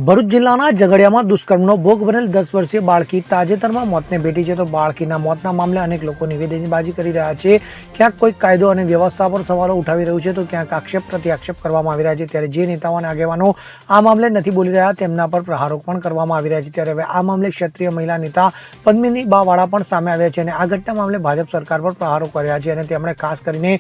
ભરૂચ જિલ્લાના ઝઘડિયામાં દુષ્કર્મનો ભોગ બનેલ 10 વર્ષીય બાળકી તાજેતરમાં મોતને ભેટી છે. તો બાળકીના મોતના મામલે અનેક લોકો નિવેદનબાજી કરી રહ્યા છે. ક્યાંક કોઈ કાયદો અને વ્યવસ્થા પર સવાલો ઉઠાવી રહ્યું છે, તો ક્યાંક આક્ષેપ પ્રત્યાક્ષેપ કરવામાં આવી રહ્યા છે. ત્યારે જે નેતાઓ અને આગેવાનો આ મામલે નથી બોલી રહ્યા, તેમના પર પ્રહારો પણ કરવામાં આવી રહ્યા છે. ત્યારે હવે આ મામલે ક્ષત્રિય મહિલા નેતા પદ્મિની બાવાળા પણ સામે આવ્યા છે અને આ ઘટના મામલે ભાજપ સરકાર પર પ્રહારો કર્યા છે અને તેમણે ખાસ કરીને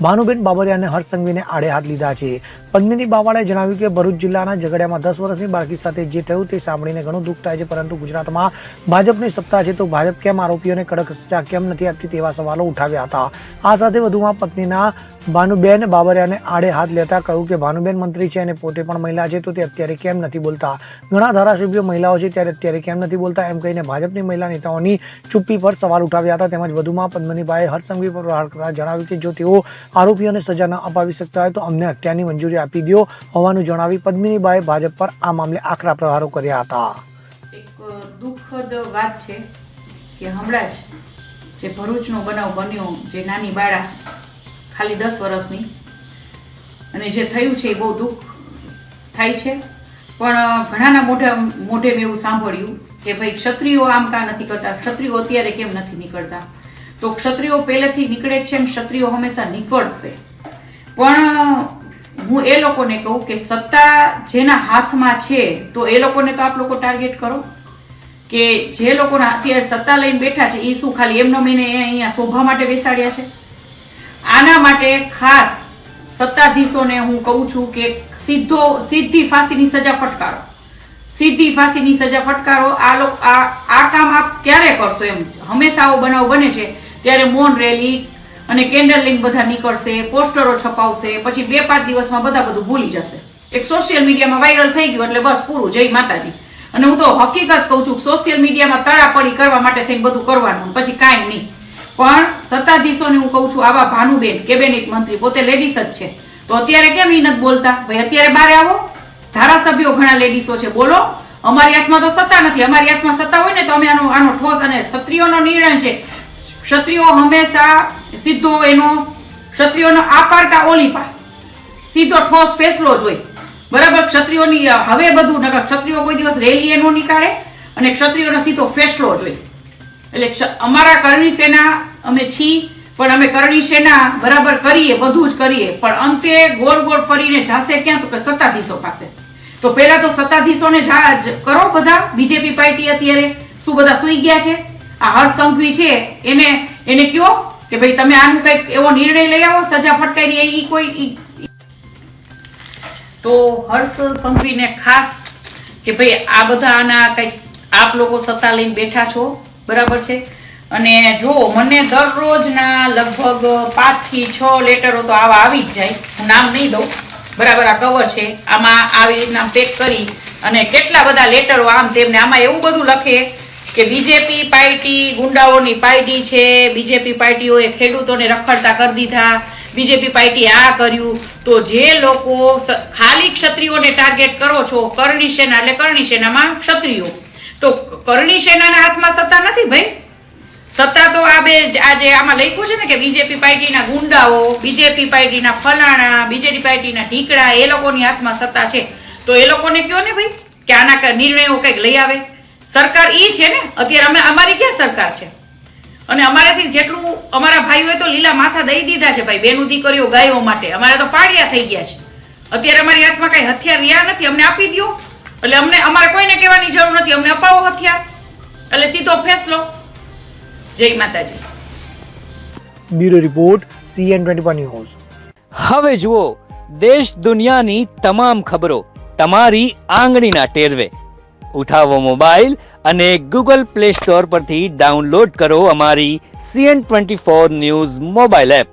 ભાનુબેન બાબરિયા અને હર્ષ સંઘવીને આડે હાથ લીધા છે. પદ્મિની બાવાળાએ જણાવ્યું કે ભરૂચ જિલ્લાના ઝઘડિયામાં 10 વર્ષની બાળકી સાથે જે થયું તે સાંભળીને ઘણું દુઃખ થાય છે, પરંતુ ગુજરાતમાં ભાજપની સત્તા છે, તો ભાજપ કેમ આરોપીઓને કડક સજા કેમ નથી આપતી તેવા સવાલો ઉઠાવ્યા હતા. આ સાથે વધુમાં પત્નીના ભાનુબેન બાબરિયાને આડે હાથ લેતા કહ્યું કે ભાનુબેન મંત્રી છે અને પોતે પણ મહિલા છે, તો તે અત્યારે કેમ નથી બોલતા? ઘણા ધારાસભ્યો મહિલાઓ છે, ત્યારે અત્યારે કેમ નથી બોલતા? એમ કહીને ભાજપની મહિલા નેતાઓની ચુપ્પી પર સવાલ ઉઠાવ્યા હતા. તેમજ વધુમાં પદ્મનીભાઈએ હર્ષ સંઘવી પર પ્રહાર કરતા જણાવ્યું કે જો તેઓ આરોપીઓને સજા ન અપાવી શકતા હોય તો અમને હત્યાની મંજૂરી આપી દો હોવાનું જણાવી પદ્મિનીબાઈએ ભાજપ પર આ મામલે આકરા પ્રહારો કર્યા હતા. એક દુઃખદ વાત છે કે હમણાં જ જે ભરૂચનો બનાવ બન્યો, જે નાની બાળા ખાલી 10 વર્ષની, અને જે થયું છે એ બહુ દુઃખ થાય છે. પણ ઘણાના મોઢે મેં એવું સાંભળ્યું કે ભાઈ ક્ષત્રિયો આમ કાં નથી કરતા, ક્ષત્રિયો અત્યારે કેમ નથી નીકળતા? તો ક્ષત્રિયો પહેલેથી નીકળે જ છે અને ક્ષત્રિયો હંમેશા નીકળશે. પણ હું એ લોકોને કહું કે સત્તા જેના હાથમાં છે તો એ લોકોને તો આપ લોકો ટાર્ગેટ કરો, કે જે લોકોના અત્યારે સત્તા લઈને બેઠા છે એ શું ખાલી એમનો મહિને અહીંયા શોભા માટે બેસાડ્યા છે? આના માટે ખાસ સત્તાધીશોને હું કહું છું કે સીધી ફાંસીની સજા ફટકારો, સીધી ફાંસીની સજા ફટકારો. આ કામ આપ ક્યારે કરશો? એમ હંમેશા આવો બનાવ બને છે ત્યારે મૌન રેલી અને કેન્ડલિંગ બધા નીકળશે, પોસ્ટરો છપાવશે, પછી 2-5 દિવસમાં બધા બધું ભૂલી જશે. એક સોશિયલ મીડિયામાં વાયરલ થઈ ગયું એટલે બસ પૂરું, જય માતાજી. અને હું તો હકીકત કહું છું, સોશિયલ મીડિયામાં તડાપડી કરવા માટે થઈને બધું કરવાનું, પછી કાંઈ નહીં. પણ સત્તાધીશોને હું કહું છું, આવા ભાનુબેન કેબિનેટ મંત્રી પોતે લેડીઝ જ છે, તો અત્યારે કેમ એ નથી બોલતા? ભાઈ અત્યારે બહાર આવો, ધારાસભ્યો ઘણા લેડીઝો છે, બોલો. અમારી હાથમાં તો સત્તા નથી. અમારી હાથમાં સત્તા હોય ને તો અમે આનો ઠોસ, અને ક્ષત્રિયોનો નિર્ણય છે, ક્ષત્રિયો હંમેશા સીધો એનો ક્ષત્રિયોનો આ પારકા ઓલી પાર સીધો ઠોસ ફેસલો જોઈ, બરાબર? ક્ષત્રિયોની હવે બધું ક્ષત્રિયો કોઈ દિવસ રેલી એનો નીકાળે અને ક્ષત્રિયોનો સીધો ફેસલો જોઈ. એટલે અમારા કરણી સેના અમે છીએ, પણ અમે કરણી સેના બરાબર કરીએ, બધું જ કરીએ, પણ અંતે ગોળ ગોળ ફરીને જાશે ક્યાં? તો કે સત્તાધીશો પાસે. તો પહેલા તો સત્તાધીશોને કરો બધા. બીજેપી પાર્ટી અત્યારે શું બધા સુઈ ગયા છે? આ હર્ષ સંઘવી છે એને કયો કે ભાઈ તમે આનું કઈક એવો નિર્ણય લઈ આવો, સજા ફટકારી એ કોઈ. તો હર્ષ સંઘવીને ખાસ કે ભાઈ આ બધા આના કઈક આપ લોકો સત્તા લઈને બેઠા છો, બરાબર છે? અને જો મને દરરોજના લગભગ 5 થી 6 લેટરો તો આવા આવી જ જાય, હું નામ નહીં દઉં, બરાબર? આ કવર છે, આમાં આવી રીતના પેક કરી અને કેટલા બધા લેટરો આમ તેમને. આમાં એવું બધું લખે કે બીજેપી પાર્ટી ગુંડાઓની પાર્ટી છે, બીજેપી પાર્ટીઓએ ખેડૂતોને રખડતા કરી દીધા, બીજેપી પાર્ટી આ કર્યું. તો જે લોકો ખાલી ક્ષત્રિયોને ટાર્ગેટ કરો છો, કરણી સેના એટલે કરણી સેનામાં ક્ષત્રિયો, તો કરણી સેનાના હાથમાં સત્તા નથી ભાઈ. સત્તા તો આ બે આજે આમાં લખ્યું છે ને કે બીજેપી પાર્ટીના ગુંડાઓ, બીજેપી પાર્ટીના ફલાણા, બીજેપી પાર્ટીના ઢીકડા, એ લોકોની હાથમાં સત્તા છે. તો એ લોકોને કહો ને ભાઈ કે આના નિર્ણયો કંઈક લઈ આવે. સરકાર ઈ છે ને અત્યારે, અમારી ક્યાં સરકાર છે? અને અમારેથી જેટલું અમારા ભાઈઓએ તો લીલા માથા દઈ દીધા છે ભાઈ, બેનું દીકરીઓ ગાયો માટે. અમારે તો પાડિયા થઈ ગયા છે. અત્યારે અમારી હાથમાં કઈ હથિયાર રહ્યા નથી, અમને આપી દો. એટલે અમારે કોઈને કહેવાની જરૂર નથી, અમને અપાવો હથિયાર, એટલે સીધો ફેસલો. જય માતાજી. Bureau report CN24 news. હવે જુઓ દેશ દુનિયાની તમામ ખબરો તમારી આંગળીના ટેરવે. ઉઠાવો મોબાઈલ અને Google Play Store પરથી ડાઉનલોડ કરો અમારી CN24 ન્યૂઝ મોબાઈલ એપ.